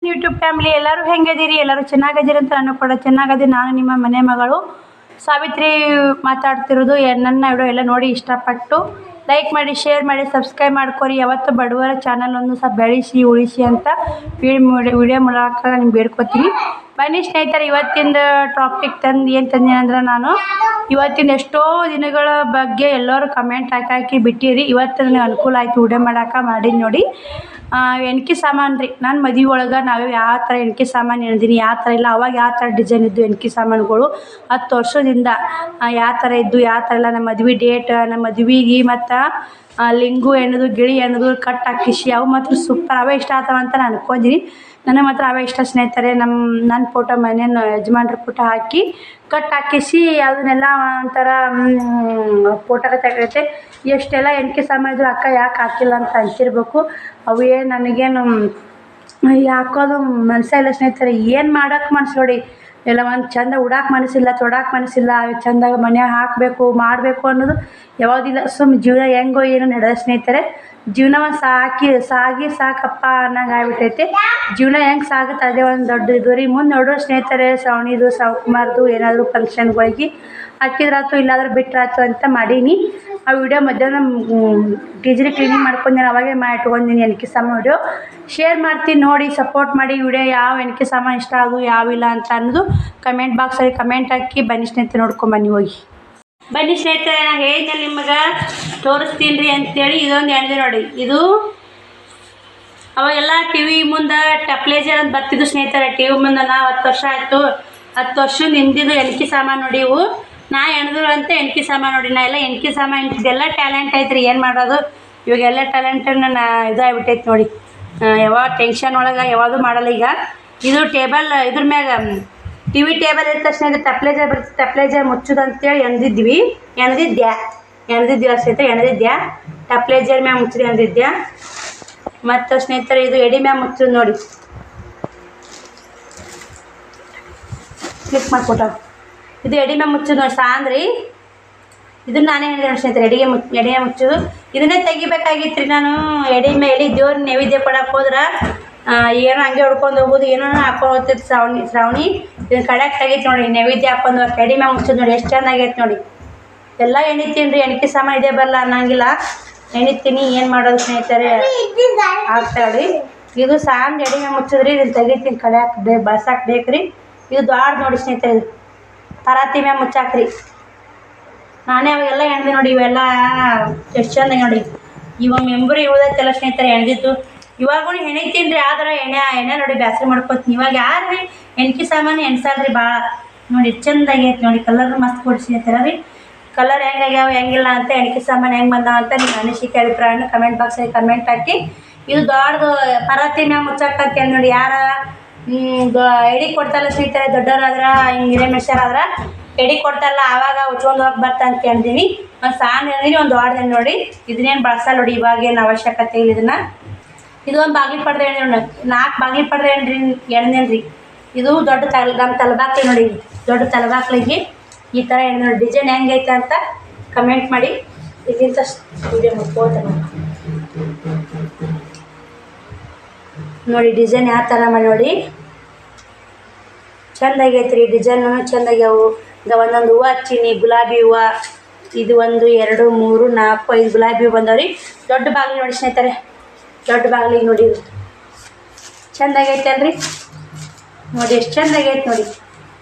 YouTube family ಎಲ್ಲರೂ ಹೆಂಗಿದ್ದೀರಿ? ಎಲ್ಲರೂ ಚೆನ್ನಾಗಿದ್ದೀರಿ ಅಂತ ನಾನು ಕೂಡ ಚೆನ್ನಾಗಿದ್ದೀನಿ. ನಾನು ನಿಮ್ಮ ಮನೆ ಮಗಳು ಸಾವಿತ್ರಿ ಮಾತಾಡ್ತಿರೋದು. ನನ್ನ ವಿಡಿಯೋ ಎಲ್ಲ ನೋಡಿ ಇಷ್ಟಪಟ್ಟು ಲೈಕ್ ಮಾಡಿ, ಶೇರ್ ಮಾಡಿ, ಸಬ್ಸ್ಕ್ರೈಬ್ ಮಾಡ್ಕೊರಿ. ಯಾವತ್ತು ಬಡವರ ಚಾನಲ್ ಒಂದು ಸ್ವಲ್ಪ ಬೆಳೆಸಿ ಉಳಿಸಿ ಅಂತ ವಿಡಿಯೋ ಮೂಲಕ ನಿಮ್ಗೆ ಬೇಡ್ಕೊತೀನಿ. ಬನ್ನಿ ಸ್ನೇಹಿತರೆ, ಇವತ್ತಿನ ಟಾಪಿಕ್ ಏನು ತಂದೆ ಅಂದ್ರೆ, ನಾನು ಇವತ್ತಿನ ಎಷ್ಟೋ ದಿನಗಳ ಬಗ್ಗೆ ಎಲ್ಲರೂ ಕಮೆಂಟ್ ಹಾಕಿ ಬಿಟ್ಟಿರಿ. ಇವತ್ತು ನನಗೆ ಅನುಕೂಲ ಆಯಿತು ವಿಡಿಯೋ ಮಾಡಿದ್ದು ನೋಡಿ. ಎಣ್ಕೆ ಸಾಮಾನು ರೀ. ನಾನು ಮದುವೆ ಒಳಗೆ ನಾವು ಯಾವ ಥರ ಎಣ್ಕೆ ಸಾಮಾನು ಎಣ್ದೀನಿ, ಯಾವ ಥರ ಇಲ್ಲ, ಅವಾಗ ಯಾವ ಥರ ಡಿಸೈನ್ ಇದ್ದು ಎಣ್ಕೆ ಸಾಮಾನುಗಳು 10 ವರ್ಷದಿಂದ ಯಾವ ಥರ ಇದ್ದು, ಯಾವ ಥರ ಇಲ್ಲ, ನಮ್ಮ ಮದುವೆ ಡೇಟ್, ನಮ್ಮ ಮದುವೆಗೆ ಮತ್ತು ಲಿಂಗು ಎಣ್ಣೋದು, ಗಿಳಿ ಎಣ್ಣೋದು, ಕಟ್ ಹಾಕಿಸಿ ಅವು ಮಾತ್ರ ಸೂಪರ್. ಅವೇ ಇಷ್ಟ ಆಗ್ತಾವ ಅಂತ ನಾನು ಅನ್ಕೊಂಡಿನಿ. ನನಗೆ ಮಾತ್ರ ಅವೇ ಇಷ್ಟ ಸ್ನೇಹಿತರೆ. ನನ್ನ ಫೋಟೋ ಮನೇನ ಯಜಮಾನ್ರ ಫೋಟೋ ಹಾಕಿ ಕಟ್ ಹಾಕಿಸಿ ಅದನ್ನೆಲ್ಲ ಒಂಥರ ಫೋಟೋಗೆ ತೆಗೆದೈತೆ. ಎಷ್ಟೆಲ್ಲ ಎಣ್ಕೆ ಸಾಮಾನು ಇದ್ರು ಅಕ್ಕ ಯಾಕೆ ಹಾಕಿಲ್ಲ ಅಂತ ಅಂತಿರ್ಬೇಕು. ಅವು ನನಗೇನು ಹಾಕೋದು ಮನಸ್ಸೇ ಇಲ್ಲ ಸ್ನೇಹಿತರೆ. ಏನು ಮಾಡೋಕೆ ಮನಸ್ಸು ನೋಡಿ, ಎಲ್ಲ ಒಂದು ಚಂದ ಉಡಾಕೆ ಮನಸ್ಸಿಲ್ಲ, ತೊಡಾಕೆ ಮನಸ್ಸಿಲ್ಲ. ಚಂದಾಗ ಮನ್ಯಾಗ ಹಾಕಬೇಕು ಮಾಡಬೇಕು ಅನ್ನೋದು ಯಾವುದಿಲ್ಲ. ಜೀವನ ಹೆಂಗೋ ಏನೋ ನಡೆದ ಸ್ನೇಹಿತರೆ. ಜೀವನ ಒಂದು ಸಾಗಿ ಸಾಕಪ್ಪ ಅನ್ನಂಗೆ ಆಗ್ಬಿಟ್ಟೈತೆ. ಜೀವನ ಹೆಂಗೆ ಸಾಗುತ್ತೆ ಅದೇ ಒಂದು ದೊಡ್ಡ ಇದು ರೀ. ಮುಂದೆ ನೋಡೋ ಸ್ನೇಹಿತರೆ, ಶ್ರಾವಣಿದು ಕುಮಾರ್ದು ಏನಾದರೂ ಫಂಕ್ಷನ್ಗಳಿಗೆ ಹಾಕಿದ್ರಾತು ಇಲ್ಲಾಂದ್ರೆ ಬಿಟ್ಟರಾತು ಅಂತ ಮಾಡೀನಿ. ಆ ವಿಡಿಯೋ ಮಧ್ಯಾಹ್ನ ಟಿಜರಿ ಕ್ಲೀನಿಂಗ್ ಮಾಡ್ಕೊಂಡು ನಾನು ಅವಾಗೇ ಇಟ್ಕೊಂಡಿನಿ. ಎಣ್ಕೆ ಸಾಮಾನು ವಿಡಿಯೋ ಶೇರ್ ಮಾಡ್ತೀನಿ, ನೋಡಿ ಸಪೋರ್ಟ್ ಮಾಡಿ. ವಿಡಿಯೋ ಯಾವ ಎಣ್ಕೆ ಸಾಮಾನು ಇಷ್ಟ ಆಗು ಯಾವಿಲ್ಲ ಅಂತ ಅನ್ನೋದು ಕಮೆಂಟ್ ಬಾಕ್ಸಲ್ಲಿ ಕಮೆಂಟ್ ಹಾಕಿ. ಬನ್ನಿ ಸ್ನೇಹಿತರೆ, ನೋಡ್ಕೊಂಬನ್ನಿ ಹೋಗಿ. ಬನ್ನಿ ಸ್ನೇಹಿತರೆ, ನಾನು ಹೇಳಿದ್ನಲ್ಲಿ ನಿಮಗೆ ತೋರಿಸ್ತೀನಿ ರೀ ಅಂತೇಳಿ. ಇದೊಂದು ಎಣ್ಣೆ ನೋಡಿ. ಇದು ಅವಾಗೆಲ್ಲ ಟಿ ವಿ ಮುಂದೆ ಟಪ್ಲೇಜರ್ ಅಂತ ಬರ್ತಿದ್ದು ಸ್ನೇಹಿತರೆ. ಟಿ ವಿ ಮುಂದೆ 10 ವರ್ಷ ಆಯಿತು. 10 ವರ್ಷದ ಹಿಂದಿದ್ದು ಎಣ್ಕೆ ಸಾಮಾನು ನೋಡಿ. ಇವು ನಾ ಎಣ್ದ್ರು ಅಂತ ಎಣ್ಕೆ ಸಾಮಾನು ನೋಡಿ. ನಾ ಎಲ್ಲ ಎಣ್ಕೆ ಸಾಮಾನು ಇಂಥದ್ದೆಲ್ಲ ಟ್ಯಾಲೆಂಟ್ ಐತ್ರಿ. ಏನು ಮಾಡೋದು ಇವಾಗೆಲ್ಲ ಟ್ಯಾಲೆಂಟನ್ನು ಇದಾಗ್ಬಿಟ್ಟೈತೆ ನೋಡಿ. ಯಾವ ಟೆನ್ಷನ್ ಒಳಗೆ ಯಾವುದು ಮಾಡಲ್ಲ ಈಗ. ಇದು ಟೇಬಲ್ ಇದ್ರ ಮ್ಯಾಗ ಟಿ ವಿ ಟೇಬಲ್ ಇರ್ತ ಸ್ನೇಹಿತರೆ. ಟಪ್ಲೇಜರ್ ಬರ್ತದೆ, ಟಪ್ಲೇಜರ್ ಮುಚ್ಚೋದು ಅಂತೇಳಿ ಎಣ್ದಿದ್ವಿ ಸ್ನೇಹಿತರೆ. ಎಣ್ದಿದ್ಯಾ ಟಪ್ಲೇಜರ್ ಮ್ಯಾಗ ಮುಚ್ಚಿದೆ ಎಣ್ದಿದ್ಯಾ. ಮತ್ತು ಸ್ನೇಹಿತರೆ, ಇದು ಎಡಿ ಮ್ಯಾಗ ಮುಚ್ಚೋದು ನೋಡಿ. ಕ್ಲಿಕ್ ಮಾಡಿಕೊಟ್ಟ. ಇದು ಎಡಿ ಮ್ಯಾಗ ಮುಚ್ಚೋದು ನೋಡಿ ಸಾಂದ್ರಿ. ಇದನ್ನ ನಾನೇ ಹೇಳಿದೆ ಸ್ನೇಹಿತರೆ, ಎಡೆ ಮುಚ್ಚೋದು. ಇದನ್ನೇ ತೆಗಿಬೇಕಾಗಿತ್ತು ರೀ. ನಾನು ಎಡಿ ದೇವ್ರ ನೈವೇದ್ಯ ಕೊಡಕ್ಕೆ ಹೋದ್ರೆ ಏನೋ ಹಂಗೆ ಹೊಡ್ಕೊಂಡು ಹೋಗೋದು, ಏನೋ ಹಾಕೊಂಡು ಹೋಗ್ತಿತ್ತು ಶ್ರಾವಣಿ. ಇದನ್ನ ಕಡೆಗೆ ತೆಗಿತು ನೋಡಿ. ನೈವೇದ್ಯ ಹಾಕೊಂಡು ಎಡಿ ಮ್ಯಾಗ ಮುಚ್ಚೋದು ನೋಡಿ. ಎಷ್ಟು ಚೆನ್ನಾಗೈತೆ ನೋಡಿ. ಎಲ್ಲ ಎಣಿತೀನಿ ರೀ. ಎಣ್ಕೆ ಸಾಮಾನು ಇದೇ ಬರಲ್ಲ ಅನ್ನಂಗಿಲ್ಲ, ಎಣಿತೀನಿ. ಏನು ಮಾಡೋದು ಸ್ನೇಹಿತರೆ, ಆಗ್ತಾವ್ರಿ. ಇದು ಸಾಂದ್ ಎಡಿ ಮ್ಯಾಗ ಮುಚ್ಚಿದ್ರಿ. ಇದನ್ನು ತೆಗಿತೀನಿ, ಕಡೆಯಾಕೆ ಬಳಸಕ್ಕೆ ಬೇಕು ರೀ. ಇದು ದೊಡ್ಡ ನೋಡಿ ಸ್ನೇಹಿತರೆ. ಇದು ಪರಾತಿ ಮ್ಯಾಗ ಮುಚ್ಚಾಕ್ರಿ. ನಾನೇ ಅವಾಗೆಲ್ಲ ಎಣ್ದೆ ನೋಡಿ. ಇವೆಲ್ಲ ಎಷ್ಟು ಚಂದ ನೋಡಿ. ಇವಾಗ ಮೆಂಬರಿ ಉಳ್ದೈತೆಲ್ಲ ಸ್ನೇಹಿತರೆ ಎಣ್ದಿದ್ದು. ಇವಾಗೂ ಹೆಣಿತೀನಿ ರೀ. ಆದ್ರೆ ಎಣ್ಣೆ ನೋಡಿ ಬ್ಯಾಸ್ರಿ ಮಾಡ್ಕೊತೀನಿ. ಇವಾಗ ಯಾರು ರೀ ಎಣ್ಕೆ ಸಾಮಾನು ಎಣ್ಸಲ್ರಿ ಭಾಳ ನೋಡಿ. ಎಷ್ಟು ಚಂದಾಗೈತೆ ನೋಡಿ. ಕಲರ್ ಮಸ್ತ್ ಕೊಡಿಸಿರ್ತೀರ ರೀ. ಕಲರ್ ಹೆಂಗಾಗ್ಯಾವ ಹೆಂಗಿಲ್ಲ ಅಂತ, ಎಣ್ಕೆ ಸಾಮಾನು ಹೆಂಗೆ ಬಂದಾವ ಅಂತ ನಿಮ್ಮ ಅನಿಸಿಕೆ ಅಭಿಪ್ರಾಯನ ಕಮೆಂಟ್ ಬಾಕ್ಸಲ್ಲಿ ಕಮೆಂಟ್ ಹಾಕಿ. ಇದು ದೊಡ್ಡದು ಪರಾತಿ ಮ್ಯಾಗ ಮುಚ್ಚಾಕಂತ ನೋಡಿ. ಯಾರ ಎಡಿ ಕೊಡ್ತಾರಲ್ಲ ಸ್ನೇಹಿತರೆ, ದೊಡ್ಡವ್ರಾದ್ರೆ ಹಿಂಗೆ ಹಿರೇ ಮನುಷ್ಯರಾದ್ರೆ ಎಡಿ ಕೊಡ್ತಾರಲ್ಲ, ಆವಾಗ ಉಚ್ಕೊಂಡು ಹೋಗಿ ಬರ್ತಾ ಅಂತ ಅಂತೀನಿ. ಒಂದು ಸಾಂದ್ ಎಣ್ದೀನಿ, ಒಂದು ದೊಡ್ಡದು ನೋಡಿ. ಇದನ್ನೇನು ಬಳಸಲ್ಲ ನೋಡಿ. ಇವಾಗೇನು ಅವಶ್ಯಕತೆ ಇಲ್ಲ ಇದನ್ನು. ಇದು ಒಂದು ಬಾಗಿಲು ಪಡ್ದೆ ಎಣ್ಣೆ ನೋಡಿ. 4 ಬಾಗಿಲು ಪಡ್ದೆ ಎಣ್ಣೆನ್ರಿ. ಇದು ದೊಡ್ಡ ನಮ್ಮ ತಲೆಬಾಕ್ಲಿ ನೋಡಿ. ದೊಡ್ಡ ತಲೆಬಾಕ್ಲಿಗೆ ಈ ಥರ ಎಣ್ಣೆ ನೋಡಿ. ಡಿಸೈನ್ ಹೆಂಗೈತೆ ಅಂತ ಕಮೆಂಟ್ ಮಾಡಿ. ಇಲ್ಲಿಂದ ವಿಡಿಯೋ ಮುಟ್ಕೋತ ನೋಡಿ. ಡಿಸೈನ್ ಯಾವ ಥರ ಮಾಡಿ ನೋಡಿ. ಚೆಂದಾಗೈತೆ ರೀ. ಡಿಸೈನು ಚೆಂದಾಗ್ಯಾವು. ಒಂದೊಂದು ಹೂವು ಹಚ್ಚೀನಿ, ಗುಲಾಬಿ ಹೂವು. ಇದು 1 2 3 4 5 ಗುಲಾಬಿ ಹೂವು ಬಂದವ್ರಿ. ದೊಡ್ಡ ಬಾಗಿಲು ನೋಡಿ ಸ್ನೇಹಿತರೆ. ದೊಡ್ಡ ಬಾಗಿಲಿಗೆ ನೋಡಿ. ಚೆಂದಾಗೈತೆ ಅಲ್ರಿ ನೋಡಿ. ಎಷ್ಟು ಚೆಂದಾಗೈತೆ ನೋಡಿ.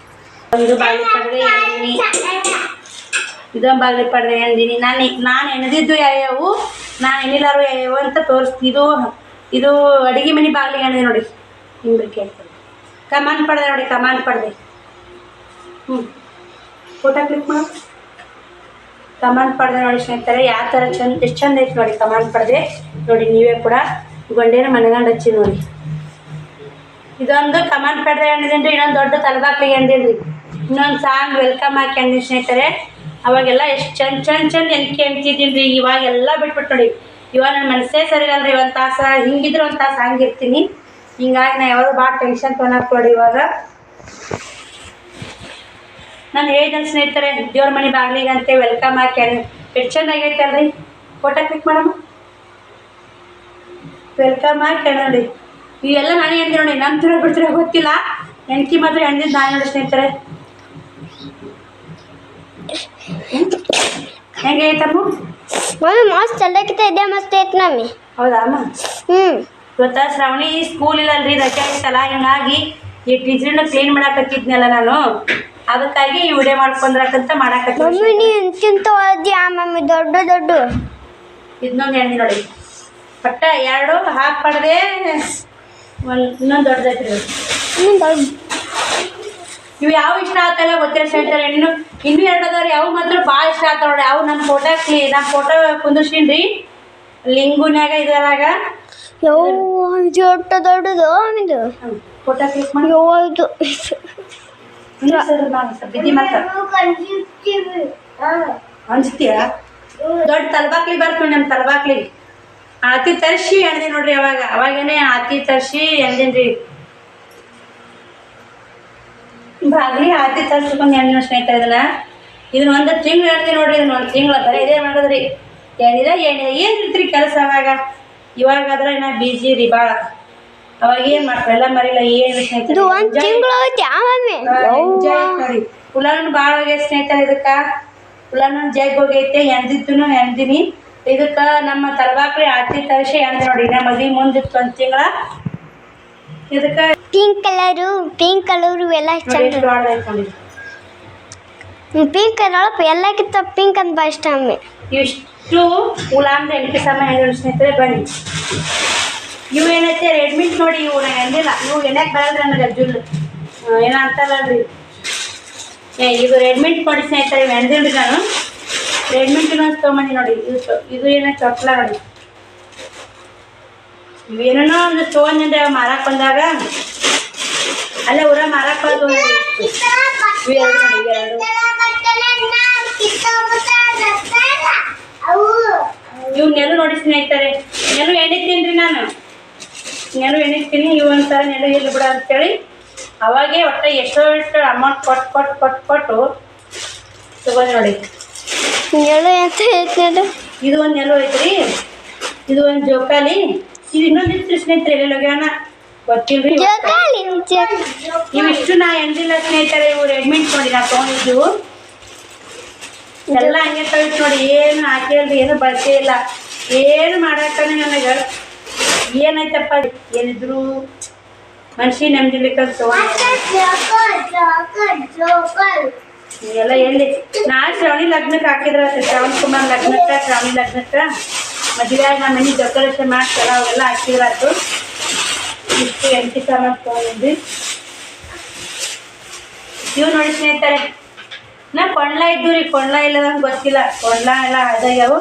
ಒಂದು ಬಾಗಿಲು ಪಡೆದೆ ಎಣ್ದೀನಿ. ಇದೊಂದು ಬಾಗಿಲು ಪಡೆದೆ ಎಣ್ದೀನಿ. ನಾನು ಎಣ್ದಿದ್ದು ಯಾವ್ಯಾವು, ನಾನು ಎಣ್ಣಿಲಾರು ಯಾವ್ಯಾವು ಅಂತ ತೋರಿಸ್ತೀನಿ. ಇದು ಅಡುಗೆ ಮನೆ ಬಾಗಿಲಿಗೆ ಎಣ್ದೆ ನೋಡಿ. ಹಿಂಗೆ ಕೇಳ್ತಾರೆ. ಕಮಾನ್ ಪಡೆದೆ ನೋಡಿ. ಕಮಾನ್ ಪಡೆದೆ. ಫೋಟೋ ಕ್ಲಿಕ್ ಮಾಡಿ. ಕಮಾನ್ ಪಡೆದೆ ನೋಡಿ ಸ್ನೇಹಿತರೆ. ಯಾವ ಥರ ಎಷ್ಟು ಚಂದ ಐತೆ ನೋಡಿ. ಕಮಾನ್ ಪಡೆದೆ ನೋಡಿ. ನೀವೇ ಕೂಡ ಗೊಂಡೇನ ಮನೆಗಂಡು ಹಚ್ಚಿ ನೋಡಿ. ಇದೊಂದು ಕಮಾನ್ ಪಡೆದೆ ಎಣ್ದಿನಿ ರೀ. ಇನ್ನೊಂದು ದೊಡ್ಡ ತಲೆಬಾಕ್ಲಿಗೆ ಎಣ್ದೀನಿ ರೀ. ಇನ್ನೊಂದು ಸಾಂಗ್ ವೆಲ್ಕಮ್ ಹಾಕಿ ಎಣ್ದೀನಿ ಸ್ನೇಹಿತರೆ. ಅವಾಗೆಲ್ಲ ಎಷ್ಟು ಚಂದ ಎಣ್ಕೆ ಎಣ್ತಿದ್ದೀನಿ ರೀ. ಇವಾಗೆಲ್ಲ ಬಿಟ್ಬಿಟ್ಟು ನೋಡಿ. ಇವಾಗ ನನ್ನ ಮನಸ್ಸೇ ಸರಿಗಲ್ಲ ರೀ. 1 ತಾಸು ಹಿಂಗಿದ್ರೆ 1 ತಾಸು ಹಂಗಿರ್ತೀನಿ. ಹಿಂಗಾಗಿ ನಾ ಯಾವಾಗ ಭಾಳ ಟೆನ್ಷನ್ ತೊಗೊಳಕ್ಕೆ ನೋಡಿ. ಇವಾಗ ನಾನು ಹೇಳಿದ ಸ್ನೇಹಿತರೆ, ದೇವ್ರ ಮನೆ ಬಾಗಿಲಿಗೆ ಅಂತ ವೆಲ್ಕಮ್ ಹಾಕಿ ಎಷ್ಟು ಚೆನ್ನಾಗೈತೆ ಅಲ್ರಿ. ಫೋಟೋ ಕ್ಲಿಕ್ ಮಾಡಮ್ಮ. ವೆಲ್ಕಮ್ ಹಾಕಿ ನೋಡಿ. ಇವೆಲ್ಲ ನಾನೇ ಎಣ್ದೆ ನೋಡಿ, ನಂಬ್ತಿರೋ ಬಿಡ್ತಿರೋ ಗೊತ್ತಿಲ್ಲ. ಹೆಂಡ್ತಿ ಮಾತ್ರ ಎಣ್ದಿದ್ದು ನಾನು ನೋಡಿ ಸ್ನೇಹಿತರೆ. ಹೆಂಗೆ ಐತಮ್ಮ ಮಮ್ಮಿ? ಮಸ್ತ್ ಎಲ್ಲಕ್ಕಿಂತ ಇದೇ ಮಸ್ತ್ ಐತೆ ನಮ್ಮಿ. ಹೌದಾ ಅಮ್ಮ? ಇವತ್ತ ಶ್ರಾವಣಿ ಸ್ಕೂಲ್ ಇಲ್ಲಲ್ರಿ, ರಜೆ ಐತಲ್ಲ, ಹಿಂಗಾಗಿ ಈ ಟೀಚರ್ನ ಕ್ಲೀನ್ ಮಾಡಾಕತ್ತಿದ್ನಲ್ಲ ನಾನು, ಅದಕ್ಕಾಗಿ ಈ ವಿಡಿಯೋ ಮಾಡ್ಕೊಂಡ್ರಕ್ಕಂತ ಮಾಡಾಕತ್ತಿ. ಮಮ್ಮಿ ನೀ ಎಂತಿಂತ ಓದ್ಯಾ ಮಮ್ಮಿ? ದೊಡ್ಡ ದೊಡ್ಡ ಇದನ್ನೊಂದು ಎಣ್ಣೆ ನೋಡಿ, ಪಟ್ಟ 2 ಹಾಕ್ಬಾರ್ದೆ, ಇನ್ನೊಂದು ದೊಡ್ಡದೈತ್ರಿ. ಇವು ಯಾವ ಇಷ್ಟ ಆಗ್ತಾಯಿಲ್ಲ ಗೊತ್ತಿಲ್ಲ ಸ್ನೇಹಿತರೆ. ಇನ್ನೂ 2 ಅದಾವ್ರಿ, ಅವು ಮಾತ್ರ ಭಾಳ ಇಷ್ಟ ಆಗ್ತಾವ ನೋಡಿ. ಅವು ನಮ್ಮ ಫೋಟೋ ಕುಂದಿರ್ಸೀನಿ ಲಿಂಗುನ್ಯಾಗ ಇದರಾಗ. ದೊಡ್ಡ ದೊಡ್ಡದು ಇದು ಫೋಟೋ ಕ್ಲಿಕ್ ಮಾಡಿ ಬಿದ್ದಿ ಮಾತ್ರ ಅನ್ಸ್ತೀಯ. ದೊಡ್ಡ ತಲಬಾಕ್ಲಿ ಬರ್ತದೆ ನಮ್ಮ ತಲಬಾಕ್ಲಿ. ಆತಿ ತರಿಸಿ ಎಣ್ದೆ ನೋಡ್ರಿ, ಅವಾಗೇನೆ ಆತಿ ತರಿಸಿ ಎಣ್ದೇನ್ರಿ. ಬಾಗ್ಲಿ ಆತಿ ತರಿಸ್ಕೊಂಡು ಎಣ್ಣೆ ಸ್ನೇಹಿತರೆ. ಇದನ್ನ 1 ತಿಂಗಳು ಎಣ್ದೆ ನೋಡ್ರಿ. ಇದನ್ನ 1 ತಿಂಗಳ ಬರೀ ಇದೇ ಮಾಡೋದ್ರಿ. ಎಣ್ಣಿದ ಏನು ಇರ್ತೀರಿ ಕೆಲಸ ಅವಾಗ. ಇವಾಗಾದ್ರೆ ನಾ ಬಿಜಿ ರೀ ಭಾಳ. ಅವಾಗ ಏನು ಮಾಡ್ತಾರೆ ಎಲ್ಲ ಮರಿಲ್ಲ ಏನು ಸ್ನೇಹಿತರೆ. ಹುಲಾನು ಭಾಳ ಹೋಗೈತೆ ಸ್ನೇಹಿತರೆ. ಇದಕ್ಕೆ ಹುಲಾನು ಜಗ್ ಹೋಗೈತೆ. ಎಣ್ದಿನಿ. ಇದಕ್ಕೆ ನಮ್ಮ ತಲಬಾಕ್ಲಿ ಆತಿ ತರಿಸಿ ಎಣ್ದೆ ನೋಡಿ. ನಮ್ಮ ಮದುವೆ ಮುಂದಿತ್ತು 1 ತಿಂಗಳ. ಇದಕ್ಕೆ ಪಿಂಕ್ ಕಲರು ಎಲ್ಲ ಚಂದ. ಪಿಂಕ್ ಕಲರ್ ಎಲ್ಲಕ್ಕಿಂತ ಪಿಂಕ್ ಅಂತ ಭಾಳ ಇಷ್ಟ ಅಮ್ಮಿ. ಇಷ್ಟು ಹುಲಾಂದ್ರೆ ಎಂಟಿ ಸಮ ಎಣ್ಣೆ ಸ್ನೇಹಿತರೆ. ಬನ್ನಿ, ಇವು ಏನೈತೆ ರೆಡ್ಮಿಂಟ್ ನೋಡಿ. ಇವು ನಾನು ಎಂದಿಲ್ಲ, ಇವು ಎಣ್ಣೆಗೆ ಬರಲ್ರಿ ನನಗೆ. ಜುಲ್ ಏನೋ ಅಂತಾರಲ್ರಿ, ಇದು ರೆಡ್ಮಿಂಟ್ ನೋಡಿ ಸ್ನೇಹಿತರೆ. ಇವು ಎಣ್ದಿಲ್ರಿ ನಾನು. ರೆಡ್ಮಿಂಟ್ ಇನ್ನೊಂದು ತೊಗೊಂಬಂದಿ ನೋಡಿ. ಇದು ಏನೋ ಚೊಟ್ಲ ನೋಡಿ. ಇವೇನೋ ಒಂದು ತೊಗೊಂಡಿದ್ದೆ ಮಾರಕ್ಕೆ ಬಂದಾಗ, ಅಲ್ಲೇ ಊರ ಮಾರಕ್ಕೆ ಬಂದು ಇವು ನೆಲು ನೋಡಿ ಸ್ನೇಹಿತರೆ. ನೆಲು ಎಣಿತೀನಿ ರೀ ನಾನು. ನೆಲು ಎಣಿತೀನಿ. ಇವು ಒಂಥರ ನೆಲು ಇಲ್ಲ ಬಿಡ ಅಂತೇಳಿ ಅವಾಗೇ ಒಟ್ಟು ಎಷ್ಟೋ ಅಮೌಂಟ್ ಕೊಟ್ಟು ತಗೊಂಡು ನೋಡಿ. ಇದು ಒಂದು ನೆಲು ಐತ್ರಿ. ಇದು ಒಂದು ಜೋಕಾಲಿ. ಇದು ಇನ್ನೊಂದು ಇತ್ತು ಸ್ನೇಹಿತರೆ. ಎಲ್ಲೋಗ್ಯಾನ ಗೊತ್ತಿಲ್ರಿ. ಇವಿಷ್ಟು ನಾ ಎಂದಿಲ್ಲ ಸ್ನೇಹಿತರೆ. ಇವು ರೆಡ್ಮಿಂಟ್ ನೋಡಿ ನಾ ತೊಗೊಂಡಿದ್ದು. ಎಲ್ಲ ಹಂಗೆ ಕಳಿಸಿ ನೋಡಿ. ಏನು ಹಾಕಿಲ್ರಿ, ಏನು ಬಳಕೆ ಇಲ್ಲ, ಏನು ಮಾಡಾಕನೆ ನನಗೆ ಏನಾಯ್ತಪ್ಪ. ಏನಿದ್ರು ಮನುಷ್ಯ ನೆಮ್ಮದಿಲಿಕ್ಕಂತ ಎಲ್ಲ ಎಲ್ಲಿ ನಾ ಶ್ರಾವಣಿ ಲಗ್ನಕ್ಕೆ ಹಾಕಿದ್ರ ಶ್ರಾವಣ್ ಕುಮಾರ್ ಲಗ್ನಕ್ಕೆ, ಶ್ರಾವಣಿ ಲಗ್ನಕ್ಕೆ ಮದುವೆಯಾಗಿ ನಮ್ಮ ಮನೆ ಡೆಕೋರೇಷನ್ ಮಾಡ್ತಾರ ಅವೆಲ್ಲ ಹಾಕಿದ್ರಾತು. ಇಷ್ಟು ಎಂಟಿ ಸಾಮಾನು ತೊಗೊಂಡಿದ್ವಿ. ಇವು ನೋಡಿ ಸ್ನೇಹಿತರೆ, ನಾ ಕೊಂಡ್ಲ ಇದ್ದು ರೀ. ಕೊಂಡ್ಲ ಇಲ್ಲದಂಗೆ ಗೊತ್ತಿಲ್ಲ. ಕೊಂಡ್ಲ ಎಲ್ಲ ಅದಾಗ್ಯಾವು.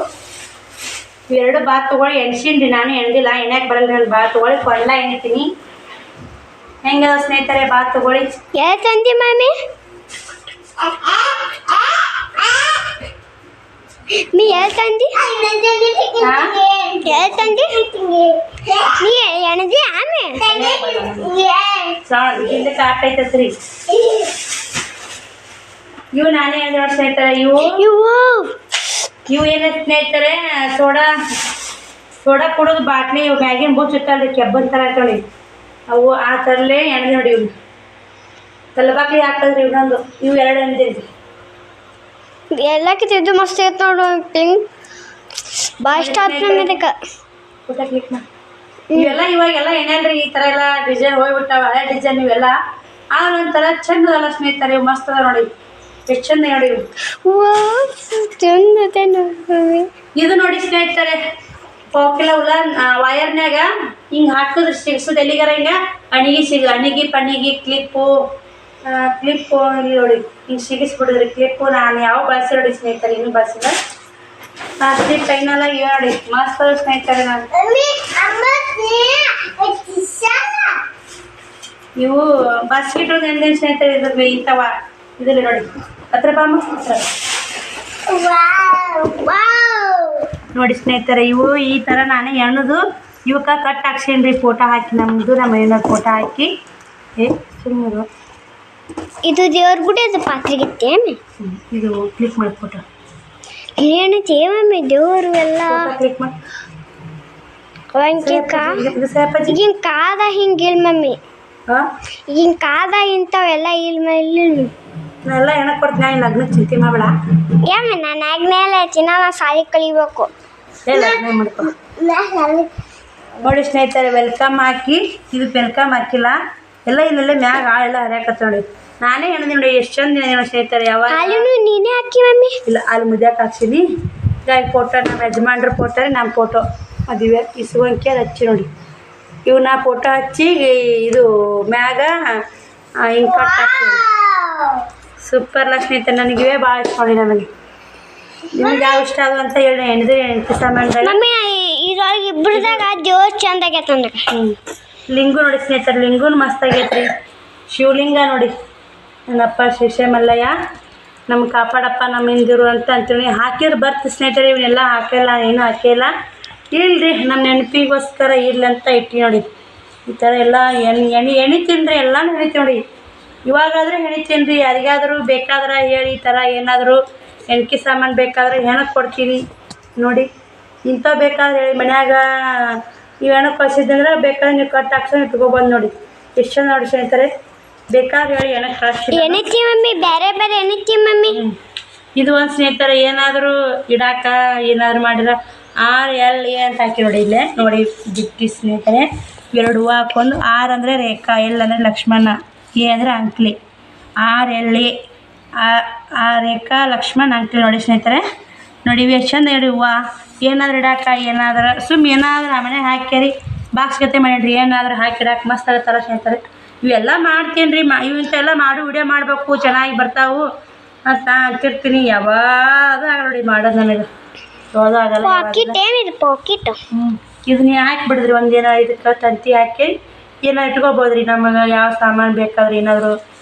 ಇವೆರಡು ಬಾತ್ ತೊಗೊಳ್ಳಿ ಎಣ್ಸೀನಿ ರೀ. ನಾನು ಎಣ್ದಿಲ್ಲ, ಎಣ್ಯಾಕೆ ಬರಲ್ಲ. ನಾನು ಬಾತ್ ತೊಗೊಳ್ಳಿ ಕೊಂಡ್ಲ ಎಣಿತೀನಿ. ಹೆಂಗದ ಸ್ನೇಹಿತರೆ ಬಾತ್ ತೊಗೊಳ್ಳಿ. ಹೇಳ್ತಂದಿ ಮಮ್ಮಿ? ನೀ ಹೇಳ್ತಂದಿ? ಹೇಳ್ತಂದಿ ನೀ ಎಣದಿ ಆಮೆ ಹಿಂದೆ ಕಾಟ ಐತತ್ರಿ. ಇವು ನಾನೇ ಎಣ್ಣೆ ನೋಡಿ ಸ್ನೇಹಿತರೆ. ಇವು ಏನ ಸ್ನೇಹಿತರೆ, ಸೋಡಾ ಕುಡಿದು ಬಾಟ್ಲಿ ಇವು ಮ್ಯಾಗಿನ ಬೂಚ್ ಇಟ್ಟಲ್ರಿ, ಕೆಬ್ಬನ್ ಥರ ನೋಡಿ. ಅವು ಆ ಥರಲ್ಲೇ ಎಣ್ಣೆ ನೋಡಿ. ಇವು ತಲಬಾಕ್ಲಿ ಹಾಕಲ್ರಿ. ಇನ್ನೊಂದು ಇವು 2 ಎಣ್ದಿರಿ. ಎಲ್ಲಕ್ಕಿಂತ ಇದು ಮಸ್ತ್ ಐತೆ ನೋಡು. ಪಿಂಕ್ ಭಾಳ ಇಷ್ಟ ಆಯ್ತು ನನಗೆ. ಇದಕ್ಕೆ ಫೋಟೋ ಕ್ಲಿಕ್ ಮಾಡಿ. ಇವೆಲ್ಲ ಇವಾಗೆಲ್ಲ ಏನೇನ್ರಿ ಈ ಥರ ಎಲ್ಲ ಡಿಸೈನ್ ಹೋಗ್ಬಿಟ್ಟಾವ. ಹಳೆ ಡಿಸೈನ್ ಇವೆಲ್ಲ. ಆದ್ರೆ ಒಂಥರ ಚಂದದಲ್ಲ ಸ್ನೇಹಿತರೆ. ಇವು ಮಸ್ತ್ ಅದ ನೋಡಿ. ಎಷ್ಟು ಚಂದ ನೋಡಿ ಇವು. ಇದು ನೋಡಿ ಸ್ನೇಹಿತರೆ, ಪಾಕಿಲ ಉಲಾನ್ ವಯರ್ನ್ಯಾಗ ಹಿಂಗೆ ಹಾಕಿದ್ರೆ ಸಿಗ್ಸೋದು ಎಲ್ಲಿಗಾರ. ಹಿಂಗೆ ಅಣಿಗಿ ಪಣಿಗಿ ಕ್ಲಿಪ್ಪು ಇಲ್ಲಿ ನೋಡಿ ಹಿಂಗೆ ಸಿಗಿಸ್ಬಿಡಿದ್ರಿ ಕ್ಲಿಪ್ಪು. ನಾನು ಯಾವ ಬಳಸಿ ನೋಡಿ ಸ್ನೇಹಿತರೆ, ಇನ್ನೂ ಬಳಸಿಲ್ಲ. ಪ್ಲಾಸ್ಟಿಕ್ ಕೈನೆಲ್ಲ ಇವೆ ನೋಡಿ, ಮಸ್ತ್ ಸ್ನೇಹಿತರೆ. ನಾನು ಇವು ಬಾಸ್ಕೆಟ್ ಎಂದೇನು ಸ್ನೇಹಿತರೆ. ಇದ್ರ ಇಂಥವ ಇದ್ರಲ್ಲಿ ನೋಡಿ. ಹತ್ರ ಬಾಮ ನೋಡಿ ಸ್ನೇಹಿತರೆ. ಇವು ಈ ಥರ ನಾನೇ ಎಣ್ಣದು ಇವಕ್ಕೆ ಕಟ್ ಹಾಕ್ಸೀನಿ ರೀ. ಫೋಟೋ ಹಾಕಿ ನಮ್ಮದು ನಮ್ಮ ಏನಾದ್ರು ಫೋಟೋ ಹಾಕಿ. ಸುಮ್ಮನೆ ಇದು ದೇವ್ರ ಗುಡಿ ಅದು ಪಾತ್ರೆಗಿತ್ತೆ. ಇದು ಕ್ಲಿಕ್ ಮಾಡಿ ಫೋಟೋ ಏನು ತೇವಮ್ಮಿ ದೇವರು ಎಲ್ಲ ಕ್ಲಿಕ್ ಮಾಡಿ. ಒಂಕಿ ಇದು ಸೇಪಜ್ಜಿ ಈಗಿನ ಕಾದ ಹಿಂಗಿಲ್ಲ ಮಮ್ಮಿ ಹಾಂ ಈಗಿನ ಕಾದ ಇಂಥವೆಲ್ಲ ಇಲ್ಲ ನಾನೆಲ್ಲ ಏನಕ್ಕೆ ಕೊಡ್ತೀನಿ ನಾನು ಲಗ್ನ ಚಿಂತೆ ಮಾಡಬೇಡ ಏಮ್ಮ ನಾನು ಆಗ್ನೇಲೆ ಚಿನ್ನ ನಾ ಸಾಲಿ ಕಲಿಬೇಕು ಲಗ್ನ ಮಾಡ್ಕೊ ನೋಡಿ ಸ್ನೇಹಿತರೆ ವೆಲ್ಕಮ್ ಹಾಕಿ ಇದು ವೆಲ್ಕಮ್ ಹಾಕಿಲ್ಲ ಎಲ್ಲ ಇಲ್ಲೆಲ್ಲ ಮ್ಯಾಗ ಆಳೆಲ್ಲ ಹರಿಯಾಕತ್ತ ನೋಡಿ ನಾನೇ ಹೇಳಿದೆ ನೋಡಿ ಎಷ್ಟು ಚಂದ ನೋಡಿ ಸ್ನೇಹಿತರೆ ಯಾವಾಗ ಹಾಲು ನೀನೇ ಹಾಕಿ ಮಮ್ಮಿ ಇಲ್ಲ ಅಲ್ಲಿ ಮುದ್ಯಾಕೆ ಹಾಕ್ಸೀನಿ ಈಗ ಫೋಟೋ ನಮ್ಮ ಯಜಮಾನ್ರ ಫೋಟೋ ನಮ್ಮ ಫೋಟೋ ಮದುವೆ ಇಸುವಂಕೆ ಹಚ್ಚಿ ನೋಡಿ ಇವನ್ನ ಫೋಟೋ ಹಚ್ಚಿ ಇದು ಮ್ಯಾಗ ಹಿಂಗೆ ಕಟ್ ಹಾಕಿ ಸೂಪರ್ ಸ್ನೇಹಿತರೆ ನನಗೆ ಇವೇ ಭಾಳ ಇಷ್ಟ ನೋಡಿ ನನಗೆ ನಿಮ್ಗೆ ಯಾವ ಇಷ್ಟ ಅದು ಅಂತ ಹೇಳಿ ಹೆಣ್ತಿ ಸಾಮಾನುಗಳು ಮಮ್ಮಿ ಇದ್ರೊಳಗೆ ಇಬ್ಬರದಾಗ ಜೋರ್ ಚಂದ ಆಗೈತೆ ಅಂದ್ರೆ ಲಿಂಗು ನೋಡಿ ಸ್ನೇಹಿತರೆ ಲಿಂಗುನು ಮಸ್ತ್ ಆಗೈತ್ರಿ ಶಿವಲಿಂಗ ನೋಡಿ ನನ್ನಪ್ಪ ಶಿಷ್ಯ ಮಲ್ಲಯ್ಯ ನಮ್ಮ ಕಾಪಾಡಪ್ಪ ನಮ್ಮ ಹಿಂದಿರು ಅಂತ ಅಂತೀನಿ ಹಾಕಿದ್ರೆ ಬರ್ತು ಸ್ನೇಹಿತರೆ ಇವನ್ನೆಲ್ಲ ಹಾಕಿಲ್ಲ ಏನೂ ಹಾಕಿಲ್ಲ ಇಲ್ರಿ ನಮ್ಮ ನೆನಪಿಗೋಸ್ಕರ ಇರ್ಲಿ ಅಂತ ಇಟ್ಟು ನೋಡಿ ಈ ಥರ ಎಲ್ಲ ಎಣಿತೀನಿ ರೀ ಎಲ್ಲನೂ ಎಣಿತೀವಿ ನೋಡಿ ಇವಾಗಾದರೂ ಎಣಿತೀನಿ ರೀ ಯಾರಿಗಾದರೂ ಬೇಕಾದ್ರೆ ಹೇಳಿ ಈ ಥರ ಏನಾದರೂ ಎಣ್ಕೆ ಸಾಮಾನು ಬೇಕಾದ್ರೆ ಹೆಣಕ್ಕೆ ಕೊಡ್ತೀನಿ ನೋಡಿ ಇಂಥವು ಬೇಕಾದ್ರೆ ಹೇಳಿ ಮನ್ಯಾಗ ನೀವು ಹೆಣಕ್ಕೆ ಕಳಿಸಿದ್ದಂದ್ರೆ ಬೇಕಾದ್ರೆ ನೀವು ಕಟ್ ಹಾಕ್ಸೋದು ಇಟ್ಕೊಬೋದು ನೋಡಿ ಎಷ್ಟು ಚಂದ ನೋಡಿ ಸ್ನೇಹಿತರೆ ಬೇಕಾದ್ರೆ ಹೇಳಿ ಹೆಣಕ್ಕೆ ಕಳಿಸ್ತೀನಿ ಎಣಿತಿ ಮಮ್ಮಿ ಬೇರೆ ಬೇರೆ ಎಣಿತಿ ಮಮ್ಮಿ ಇದು ಒಂದು ಸ್ನೇಹಿತರೆ ಏನಾದರೂ ಇಡಾಕ ಏನಾದರೂ ಮಾಡಿದ್ರೆ RLA ಅಂತ ಹಾಕಿ ನೋಡಿ ಇಲ್ಲೇ ನೋಡಿ ಬಿಟ್ಟಿ ಸ್ನೇಹಿತರೆ 2 ಹೂವು ಹಾಕ್ಕೊಂಡು R ಅಂದರೆ ರೇಖಾ L ಅಂದರೆ ಲಕ್ಷ್ಮಣ A ಅಂದರೆ ಅಂಕ್ಲಿ RLA ಆ ರೇಖಾ ಲಕ್ಷ್ಮಣ ಅಂಕ್ಲಿ ನೋಡಿ ಸ್ನೇಹಿತರೆ ನೋಡಿ ಇವು ಎಷ್ಟು ಚಂದ ಹೇಳಿ ಹೂವು ಏನಾದರೂ ಇಡಾಕ ಏನಾದರೂ ಏನಾದರೂ ಆ ಮನೆ ಹಾಕ್ಯಾರಿ ಬಾಕ್ಸ್ ಗತೆ ಮಾಡಿರಿ ಏನಾದರೂ ಹಾಕಿಡಾಕ ಮಸ್ತ್ ಆಗತ್ತಲ್ಲ ಸ್ನೇಹಿತರೆ ಇವೆಲ್ಲ ಮಾಡ್ತೀನಿ ರೀ ಇಂಥೆಲ್ಲ ಮಾಡು ವಿಡಿಯೋ ಮಾಡಬೇಕು ಚೆನ್ನಾಗಿ ಬರ್ತಾವು ಅಂತ ಅಂತಿರ್ತೀನಿ ಯಾವಾಗ ನೋಡಿ ಮಾಡೋದು ನನಗೆ ಯಾವುದಾಗಲ್ಲ ಪಾಕಿಟ್ ಏನಿದೆ ಪಾಕಿಟ್ ಇದನ್ನ ಹಾಕಿಬಿಡಿದ್ರಿ ಒಂದೇನೋ ಇದಕ್ಕೆ ತಂತಿ ಹಾಕಿ ಏನೋ ಇಟ್ಕೋಬೋದು ರೀ ನಮಗೆ ಯಾವ ಸಾಮಾನು ಬೇಕಾದ್ರೆ ಏನಾದರೂ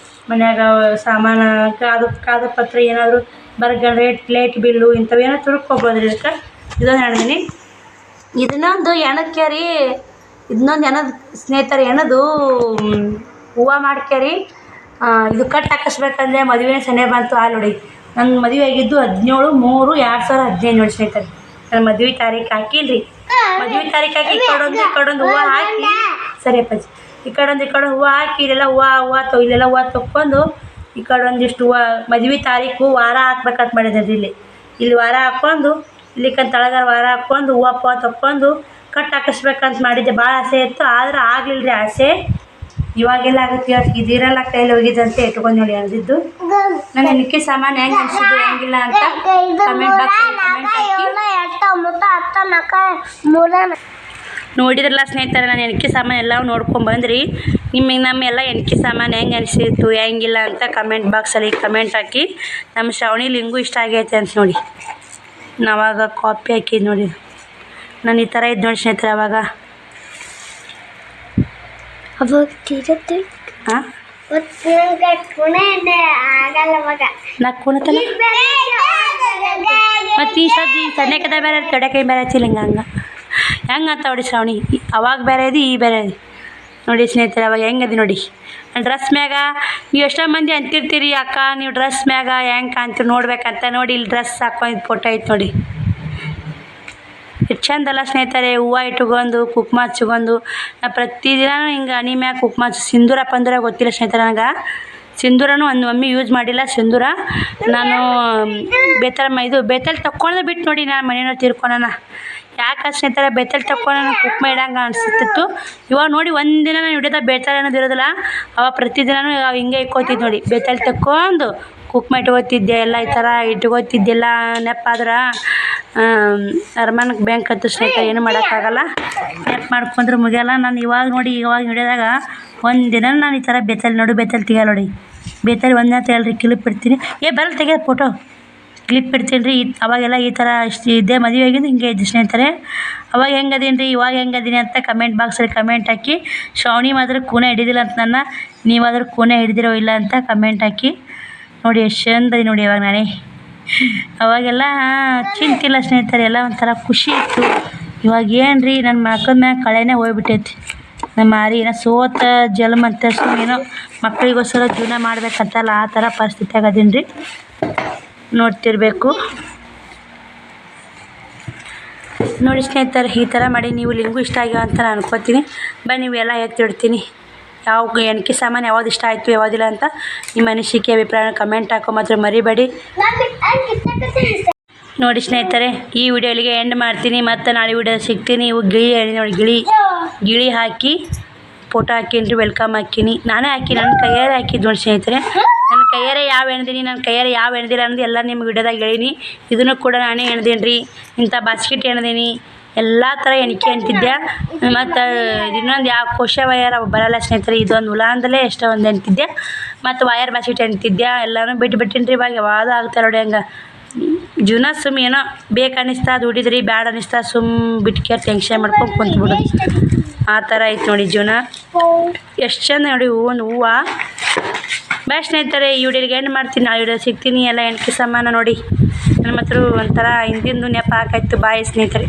ಮನ್ಯಾಗ ಸಾಮಾನು ಕಾದ ಪತ್ರ ಏನಾದರೂ ಬರ್ಗಡೆ ಲೇಟ್ ಬಿಲ್ಲು ಇಂಥವೇನೋ ತುರ್ಕೋಬೋದು ರೀ ಇದಕ್ಕೆ ಇದೊಂದು ಹೇಳಿದೀನಿ ಇದನ್ನೊಂದು ಎಣಕ್ಕೆ ರೀ ಇದನ್ನೊಂದು ಎಣದು ಸ್ನೇಹಿತರೆ ಎಣದು ಹೂವು ಮಾಡ್ಕ್ಯಾರಿ ಇದು ಕಟ್ ಹಾಕಿಸ್ಬೇಕಂದ್ರೆ ಮದುವೆ ಸನೆ ಬಂತು ನೋಡಿ ನನ್ನ ಮದುವೆ ಆಗಿದ್ದು 17/3/2015 ನೋಡಿ ಸ್ನೇಹಿತರೆ ನನ್ನ ಮದುವೆ ತಾರೀಕು ಹಾಕಿಲ್ಲ ರೀ ಮದುವೆ ತಾರೀಕು ಹಾಕಿ ಈ ಕಡೊಂದು ಹೂವು ಹಾಕಿ ಸರಿ ಅಪ್ಪಾಜಿ ಈ ಕಡೊಂದು ಹೂವು ಹಾಕಿ ಇಲ್ಲೆಲ್ಲ ಹೂವು ಇಲ್ಲೆಲ್ಲ ಹೂವು ತೊಗೊಂಡು ಈ ಕಡೊಂದಿಷ್ಟು ಹೂವು ಮದುವೆ ತಾರೀಕು ವಾರ ಹಾಕ್ಬೇಕಂತ ಮಾಡಿದ್ರಿ ಇಲ್ಲಿ ವಾರ ಹಾಕ್ಕೊಂಡು ಇಲ್ಲಿಕಂತ ತಳಗಾರ ವಾರ ಹಾಕ್ಕೊಂಡು ಹೂವು ತೊಗೊಂಡು ಕಟ್ ಹಾಕಿಸ್ಬೇಕಂತ ಮಾಡಿದ್ದೆ ಭಾಳ ಆಸೆ ಇತ್ತು ಆದ್ರೆ ಆಗಲಿಲ್ಲ ರೀ ಆಸೆ ಇವಾಗೆಲ್ಲ ಆಗುತ್ತೆ ಇದಿರಲ್ಲ ಕೈಯಲ್ಲಿ ಹೋಗಿದ್ದೆ ಅಂತ ಇಟ್ಕೊಂಡು ನೋಡಿ ಅಂದಿದ್ದು ನನ್ನ ಎಣಿಕೆ ಸಾಮಾನು ಹೆಂಗೆ ಅನಿಸಿದ್ದು ಹೆಂಗಿಲ್ಲ ಅಂತ ಕಮೆಂಟ್ ಬಾಕ್ಸ್ ನೋಡಿದ್ರಲ್ಲ ಸ್ನೇಹಿತರೆ ನಾನು ಎಣಿಕೆ ಸಾಮಾನು ಎಲ್ಲ ನೋಡ್ಕೊಂಬಂದ್ರಿ ನಿಮಗೆ ನಮ್ಮೆಲ್ಲ ಎಣಿಕೆ ಸಾಮಾನು ಹೆಂಗೆ ಅನಿಸಿತ್ತು ಹೆಂಗಿಲ್ಲ ಅಂತ ಕಮೆಂಟ್ ಬಾಕ್ಸಲ್ಲಿ ಕಮೆಂಟ್ ಹಾಕಿ ನಮ್ಮ ಶ್ರಾವಣಿ ಲಿಂಗು ಇಷ್ಟ ಆಗೈತೆ ಅಂತ ನೋಡಿ ನಾವಾಗ ಕಾಪಿ ಹಾಕಿದ್ದು ನೋಡಿ ನಾನು ಈ ಥರ ಇದ್ದು ನೋಡಿ ಸ್ನೇಹಿತರೆ ಅವಾಗ ಅವಾಗ ತೀರತ್ತೆ ಹಾಂ ನಾ ಕುಣತಲ್ಲ ಮತ್ತು ಈ ಸಣ್ಣಕದ ಬೇರೆ ತೊಡೆಕೈ ಬೇರೆ ಹಚ್ಚಿಲ್ಲ ಹೆಂಗೆ ಅಂತ ನೋಡಿ ಶ್ರಾವಣಿ ಅವಾಗ ಬೇರೆ ಇದೆ ಈ ಬೇರೆ ಇದೆ ನೋಡಿ ಸ್ನೇಹಿತರೆ ಅವಾಗ ಹೆಂಗದಿ ನೋಡಿ ಡ್ರೆಸ್ ಮ್ಯಾಗ ನೀವು ಎಷ್ಟೋ ಮಂದಿ ಅಂತಿರ್ತೀರಿ ಅಕ್ಕ ನೀವು ಡ್ರೆಸ್ ಮ್ಯಾಗ ಹೆಂಗೆ ಕಾಣ್ತೀರಿ ನೋಡ್ಬೇಕಂತ ನೋಡಿ ಇಲ್ಲಿ ಡ್ರೆಸ್ ಹಾಕೊಂಡು ಫೋಟೋ ಐತೆ ನೋಡಿ ಎಷ್ಟು ಚಂದಲ್ಲ ಸ್ನೇಹಿತರೆ ಹೂವು ಇಟ್ಕೊಂಡು ಕುಕ್ಮ ಹಚ್ಕೊಂಡು ನಾ ಪ್ರತಿದಿನ ಹಿಂಗೆ ಹನಿ ಮ್ಯಾಗ ಕುಕ್ಮ ಸಿಂಧೂರ ಪಂದೂರ ಗೊತ್ತಿಲ್ಲ ಸ್ನೇಹಿತರೆ ನನಗೆ ಸಿಂಧೂರನೂ ಒಂದು ಮಮ್ಮಿ ಯೂಸ್ ಮಾಡಿಲ್ಲ ಸಿಂಧೂರ ನಾನು ಬೇತಲ್ ತಕ್ಕೊಂಡ್ರೆ ಬಿಟ್ಟು ನೋಡಿ ನಾನು ಮನೆಯವ್ರು ತೀರ್ಕೊಳೋಣ ಯಾಕೆ ಸ್ನೇಹಿತರೆ ಬೇತಲ್ ತಕ್ಕೊಂಡು ಕುಕ್ಮ ಇಡಂಗೆ ಅನಿಸ್ತಿತ್ತು ಇವಾಗ ನೋಡಿ ಒಂದಿನ ನಾನು ಹಿಡಿದ ಬೇತಲ್ ಅನ್ನೋದು ಇರೋದಿಲ್ಲ ಅವಾಗ ಪ್ರತಿದಿನವೂ ಹಿಂಗೆ ಇಟ್ಕೋತಿದ್ದು ನೋಡಿ ಬೇತಲ್ ತಕ್ಕೊಂಡು ಕುಕ್ಮ ಇಟ್ಕೋತಿದ್ದೆ ಎಲ್ಲ ಈ ಥರ ಇಟ್ಕೋತಿದ್ದೆಲ್ಲ ನೆಪ್ಪಾದ್ರೆ ಅರಮನೆಗೆ ಬ್ಯಾಂಕ್ ಹತ್ತು ಸ್ನೇಹಿತರೆ ಏನು ಮಾಡೋಕ್ಕಾಗಲ್ಲ ನೆಪ್ ಮಾಡ್ಕೊಂಡ್ರೆ ಮುಗಿಯಲ್ಲ ನಾನು ಇವಾಗ ಹಿಡಿದಾಗ ಒಂದಿನ ನಾನು ಈ ಥರ ಬೇತಲ್ ತೆಗಿಯಲ್ಲ ನೋಡಿ ಬೇತಲ್ ಒಂದಿನ ತೆಗಲ್ರಿ ಕ್ಲಿಪ್ ಇಡ್ತೀನಿ ಬರಲ್ಲ ತೆಗಿಯೋದು ಫೋಟೋ ಕ್ಲಿಪ್ ಇಡ್ತೀನಿ ರೀ ಅವಾಗೆಲ್ಲ ಈ ಥರ ಇದ್ದೇ ಮದುವೆ ಆಗಿದ್ದು ಹಿಂಗೆ ಇದ್ದು ಸ್ನೇಹಿತರೆ ಅವಾಗ ಹೆಂಗದೀನಿ ರೀ ಇವಾಗ ಹೆಂಗದೀನಿ ಅಂತ ಕಮೆಂಟ್ ಬಾಕ್ಸಲ್ಲಿ ಕಮೆಂಟ್ ಹಾಕಿ ಶ್ರಾವಣಿ ಮಾತ್ರ ಕೂನ ಹಿಡಿದಿಲ್ಲ ಅಂತ ನನ್ನ ನೀವಾದರೂ ಕೂನ ಹಿಡಿದಿರೋ ಇಲ್ಲ ಅಂತ ಕಮೆಂಟ್ ಹಾಕಿ ನೋಡಿ ಎಷ್ಟು ಚಂದದಿ ನೋಡಿ ಅವಾಗ ನಾನೇ ಅವಾಗೆಲ್ಲ ಚಿಂತಿಲ್ಲ ಸ್ನೇಹಿತರೆ ಎಲ್ಲ ಒಂಥರ ಖುಷಿ ಇತ್ತು ಇವಾಗ ಏನು ರೀ ನನ್ನ ಮಕ್ಕಳ ಮ್ಯಾಗ ಕಳೆನೇ ಹೋಗ್ಬಿಟ್ಟೈತಿ ನಮ್ಮ ಮಾರಿ ಏನೋ ಸೋತ ಜನ್ಮ ಅಂತ ಏನೋ ಮಕ್ಕಳಿಗೋಸ್ಕರ ಜೀವನ ಮಾಡ್ಬೇಕಂತಲ್ಲ ಆ ಥರ ಪರಿಸ್ಥಿತಿ ಆಗದೀನಿ ರೀ ನೋಡ್ತಿರ್ಬೇಕು ನೋಡಿ ಸ್ನೇಹಿತರೆ, ಈ ಥರ ಮಾಡಿ ನೀವು ನಿಮಗೂ ಇಷ್ಟ ಆಗ್ಯಾವ ಅಂತ ನಾನು ಅನ್ಕೋತೀನಿ. ಬನ್ನಿ ನೀವೆಲ್ಲ ಎತ್ತಿಡ್ತೀನಿ ಯಾವ ಎಣ್ಕೆ ಸಾಮಾನು ಯಾವ್ದು ಇಷ್ಟ ಆಯಿತು ಯಾವುದಿಲ್ಲ ಅಂತ ನಿಮ್ಮ ಅನಿಸಿಕೆ ಅಭಿಪ್ರಾಯ ಕಮೆಂಟ್ ಹಾಕೋ ಮಾತ್ರ ಮರಿಬೇಡಿ. ನೋಡಿ ಸ್ನೇಹಿತರೆ, ಈ ವಿಡಿಯೋ ಇಲ್ಲಿಗೆ ಎಂಡ್ ಮಾಡ್ತೀನಿ. ಮತ್ತು ನಾಳೆ ವಿಡಿಯೋ ಸಿಗ್ತೀನಿ. ಇವು ಗಿಳಿ ನೋಡಿ, ಗಿಳಿ ಹಾಕಿ ಫೋಟೋ ಹಾಕೀನಿ, ವೆಲ್ಕಮ್ ಹಾಕೀನಿ. ನಾನೇ ಹಾಕಿ ನನ್ನ ಕೈಯಾರೆ ಹಾಕಿದ್ದು ನೋಡಿ ಸ್ನೇಹಿತರೆ. ನನ್ನ ಕೈಯಾರೆ ಯಾವ ಎಣ್ದೀನಿ, ನನ್ನ ಕೈಯಾರೆ ಯಾವ ಎಣ್ದಿಲ್ಲ ಅನ್ನೋದು ಎಲ್ಲ ನಿಮ್ಗೆ ವಿಡಿಯೋದಾಗ ಹೇಳೀನಿ. ಇದನ್ನು ಕೂಡ ನಾನೇ ಎಣ್ದೀನಿ ರೀ. ಇಂಥ ಬಾಸ್ಕೆಟ್ ಎಣ್ದೀನಿ, ಎಲ್ಲ ಥರ ಎಣಿಕೆ ಅಂತಿದ್ದೆ. ಮತ್ತು ಇನ್ನೊಂದು ಯಾವ ಕೋಶ ವಯರ್ ಬರಲ್ಲ ಸ್ನೇಹಿತರೆ. ಇದೊಂದು ಹುಲಾಂದಲೇ ಎಷ್ಟೋ ಒಂದು ಎಣ್ತಿದ್ದೆ. ಮತ್ತು ವಯರ್ ಬಾಸ್ಕೆಟ್ ಎಣ್ತಿದ್ದೆ. ಎಲ್ಲನೂ ಬಿಟ್ಟಿನಿ ರೀ. ಇವಾಗ ಯಾವುದು ಆಗ್ತಾ ನೋಡಿ ಹಂಗೆ ಜೀವನ ಸುಮ್ಮ ಏನೋ ಬೇಕು ಅನ್ನಿಸ್ತಾ ದುಡಿದ್ರಿ, ಬ್ಯಾಡ ಅನ್ನಿಸ್ತಾ ಸುಮ್ಮ ಬಿಟ್ಕೆ ಟೆನ್ಷನ್ ಮಾಡ್ಕೊಂಡು ಕುಂತ್ಬಿಡೋದು. ಆ ಥರ ಐತೆ ನೋಡಿ ಜೀವನ. ಎಷ್ಟು ಚಂದ ನೋಡಿ ಹೂವು. ಬಾಯ್ ಸ್ನೇಹಿತರೆ, ಈ ವಿಡಿಯೋಗೆ ಎಂಡ್ ಮಾಡ್ತೀನಿ. ನಾಳೆ ವಿಡಿಯೋ ಸಿಗ್ತೀನಿ. ಎಲ್ಲ ಎಣ್ಕೆ ಸಾಮಾನು ನೋಡಿ ನನ್ನ ಮಾತ್ರ ಒಂಥರ ಹಿಂದಿಂದು ನೆಪ ಹಾಕಾಯ್ತು. ಬಾಯ್ ಸ್ನೇಹಿತರೆ.